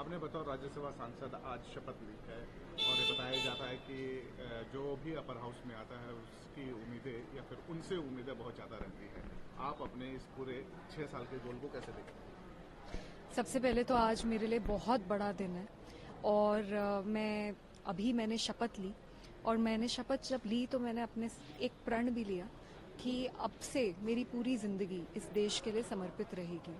आपने बतौर राज्यसभा सांसद आज शपथ ली है और ये बताया जाता है कि जो भी अपर हाउस में आता है उसकी उम्मीदें या फिर उनसे उम्मीदें बहुत ज़्यादा रहती हैं। आप अपने इस पूरे 6 साल के गोल को कैसे देखते हैं? सबसे पहले तो आज मेरे लिए बहुत बड़ा दिन है और मैंने शपथ ली और मैंने शपथ जब ली तो मैंने अपने एक प्रण भी लिया कि अब से मेरी पूरी जिंदगी इस देश के लिए समर्पित रहेगी।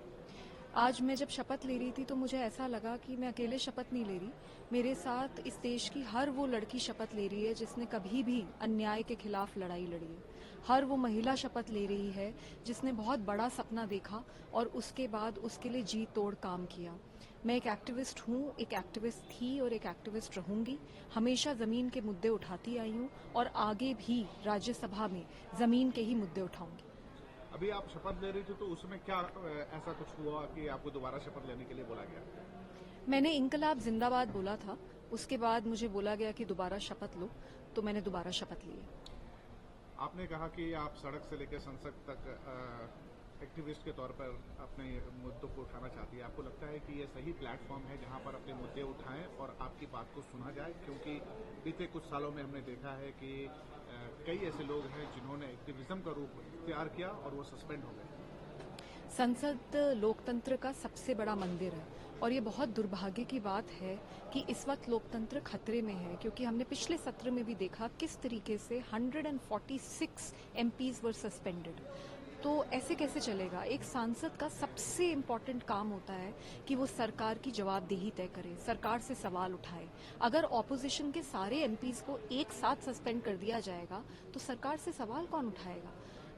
आज मैं जब शपथ ले रही थी तो मुझे ऐसा लगा कि मैं अकेले शपथ नहीं ले रही, मेरे साथ इस देश की हर वो लड़की शपथ ले रही है जिसने कभी भी अन्याय के खिलाफ लड़ाई लड़ी है। हर वो महिला शपथ ले रही है जिसने बहुत बड़ा सपना देखा और उसके बाद उसके लिए जी तोड़ काम किया। मैं एक एक्टिविस्ट हूँ, एक एक्टिविस्ट थी और एक एक्टिविस्ट रहूंगी। हमेशा जमीन के मुद्दे उठाती आई हूँ और आगे भी राज्यसभा में जमीन के ही मुद्दे उठाऊंगी। अभी आप शपथ ले रही थी तो उसमें क्या ऐसा कुछ हुआ कि आपको दोबारा शपथ लेने के लिए बोला गया? मैंने इंकलाब जिंदाबाद बोला था, उसके बाद मुझे बोला गया कि दोबारा शपथ लो, तो मैंने दोबारा शपथ ली। आपने कहा कि आप सड़क से लेकर संसद तक एक्टिविस्ट के तौर पर अपने मुद्दों को उठाना चाहती है। आपको लगता है कि ये सही प्लेटफॉर्म है जहां पर अपने मुद्दे उठाएं और आपकी बात को सुना जाए? क्योंकि बीते कुछ सालों में हमने देखा है कि कई ऐसे लोग हैं जिन्होंने एक्टिविज्म का रूप इख्तियार किया और वो सस्पेंड हो गए। संसद लोकतंत्र का सबसे बड़ा मंदिर है और ये बहुत दुर्भाग्य की बात है कि इस वक्त लोकतंत्र खतरे में है, क्योंकि हमने पिछले सत्र में भी देखा किस तरीके से 146 एमपीज वर सस्पेंडेड। तो ऐसे कैसे चलेगा? एक सांसद का सबसे इम्पोर्टेंट काम होता है कि वो सरकार की जवाबदेही तय करे, सरकार से सवाल उठाए। अगर ऑपोजिशन के सारे एमपीज को एक साथ सस्पेंड कर दिया जाएगा तो सरकार से सवाल कौन उठाएगा?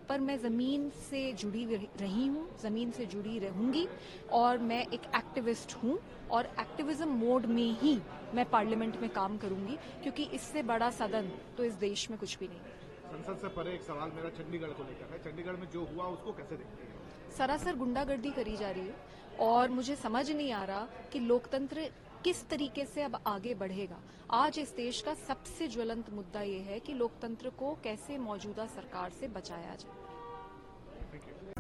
पर मैं जमीन से जुड़ी रही हूँ, जमीन से जुड़ी रहूंगी और मैं एक एक्टिविस्ट हूँ और एक्टिविज्म मोड में ही मैं पार्लियामेंट में काम करूंगी, क्योंकि इससे बड़ा सदन तो इस देश में कुछ भी नहीं है। संसद से परे एक सवाल मेरा चंडीगढ़ को लेकर है। चंडीगढ़ में जो हुआ उसको कैसे देखते हैं? सरासर गुंडागर्दी करी जा रही है और मुझे समझ नहीं आ रहा कि लोकतंत्र किस तरीके से अब आगे बढ़ेगा। आज इस देश का सबसे ज्वलंत मुद्दा ये है कि लोकतंत्र को कैसे मौजूदा सरकार से बचाया जाए। Thank you.